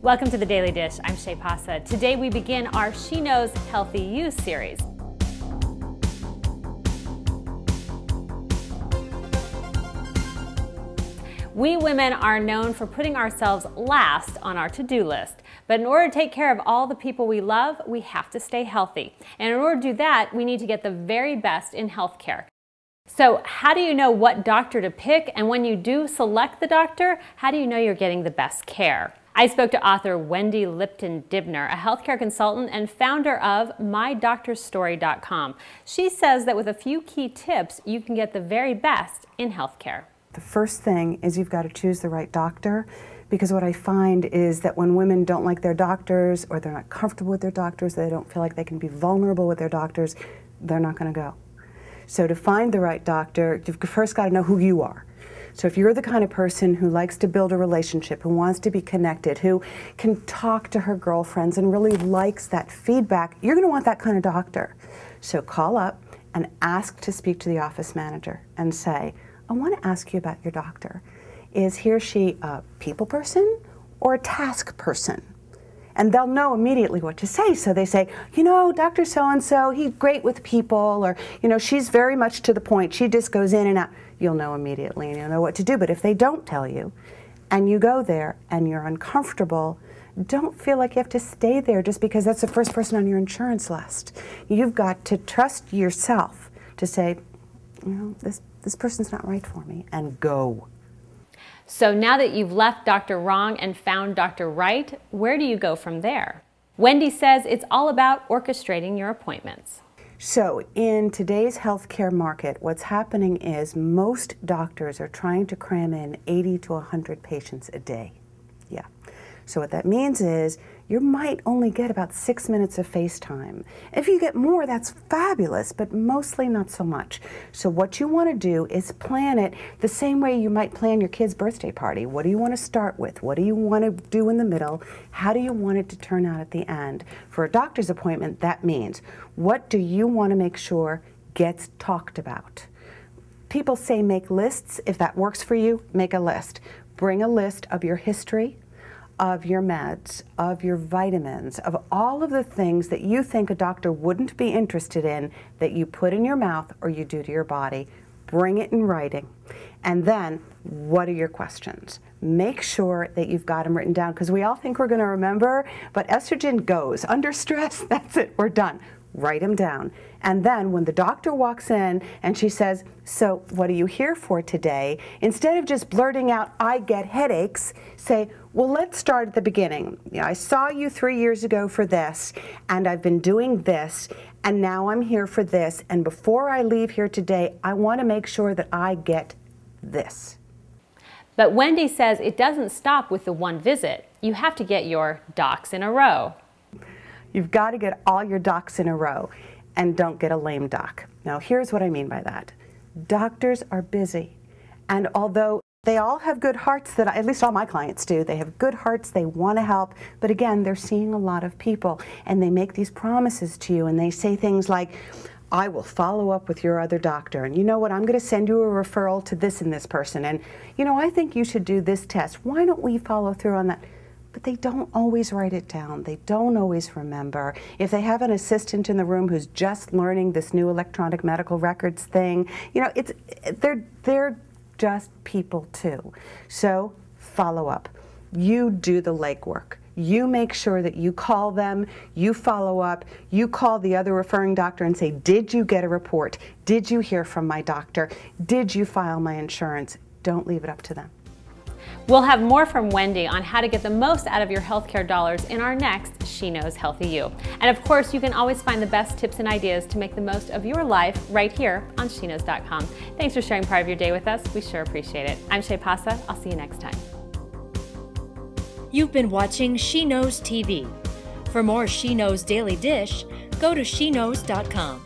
Welcome to the Daily Dish. I'm Shay Pausa. Today we begin our She Knows Healthy You series. We women are known for putting ourselves last on our to-do list. But in order to take care of all the people we love, we have to stay healthy. And in order to do that, we need to get the very best in healthcare. So how do you know what doctor to pick? And when you do select the doctor, how do you know you're getting the best care? I spoke to author Wendy Lipton-Dibner, a healthcare consultant and founder of MyDoctorStory.com. She says that with a few key tips, you can get the very best in healthcare. The first thing is you've got to choose the right doctor, because what I find is that when women don't like their doctors, or they're not comfortable with their doctors, they don't feel like they can be vulnerable with their doctors, they're not going to go. So to find the right doctor, you've first got to know who you are. So if you're the kind of person who likes to build a relationship, who wants to be connected, who can talk to her girlfriends and really likes that feedback, you're going to want that kind of doctor. So call up and ask to speak to the office manager and say, I want to ask you about your doctor. Is he or she a people person or a task person? And they'll know immediately what to say. So they say, you know, Dr. So-and-so, he's great with people, or, you know, she's very much to the point. She just goes in and out. You'll know immediately and you'll know what to do. But if they don't tell you and you go there and you're uncomfortable, don't feel like you have to stay there just because that's the first person on your insurance list. You've got to trust yourself to say, you know, this person's not right for me, and go. So now that you've left Dr. Wrong and found Dr. Right, where do you go from there? Wendy says it's all about orchestrating your appointments. So in today's healthcare market, what's happening is most doctors are trying to cram in 80 to 100 patients a day. Yeah. So what that means is you might only get about 6 minutes of face time. If you get more, that's fabulous, but mostly not so much. So what you want to do is plan it the same way you might plan your kid's birthday party. What do you want to start with? What do you want to do in the middle? How do you want it to turn out at the end? For a doctor's appointment, that means, what do you want to make sure gets talked about? People say make lists. If that works for you, make a list. Bring a list of your history, of your meds, of your vitamins, of all of the things that you think a doctor wouldn't be interested in that you put in your mouth or you do to your body. Bring it in writing. And then, what are your questions? Make sure that you've got them written down, because we all think we're going to remember, but estrogen goes. Under stress, that's it, we're done. Write them down. And then when the doctor walks in and she says, so what are you here for today? Instead of just blurting out, I get headaches, say, well, let's start at the beginning. You know, I saw you 3 years ago for this, and I've been doing this, and now I'm here for this, and before I leave here today, I want to make sure that I get this. But Wendy says it doesn't stop with the one visit. You have to get your ducks in a row. You've got to get all your ducks in a row, and don't get a lame doc. Now, here's what I mean by that. Doctors are busy, and although they all have good hearts, that at least all my clients do, they have good hearts, they want to help, but again, they're seeing a lot of people, and they make these promises to you, and they say things like, I will follow up with your other doctor, and you know what, I'm going to send you a referral to this and this person, and you know, I think you should do this test. Why don't we follow through on that? But they don't always write it down. They don't always remember. If they have an assistant in the room who's just learning this new electronic medical records thing, you know, they're just people too. So follow up. You do the legwork. You make sure that you call them, you follow up, you call the other referring doctor and say, did you get a report? Did you hear from my doctor? Did you file my insurance? Don't leave it up to them. We'll have more from Wendy on how to get the most out of your healthcare dollars in our next She Knows Healthy You. And of course, you can always find the best tips and ideas to make the most of your life right here on SheKnows.com. Thanks for sharing part of your day with us. We sure appreciate it. I'm Shay Pausa. I'll see you next time. You've been watching She Knows TV. For more She Knows Daily Dish, go to SheKnows.com.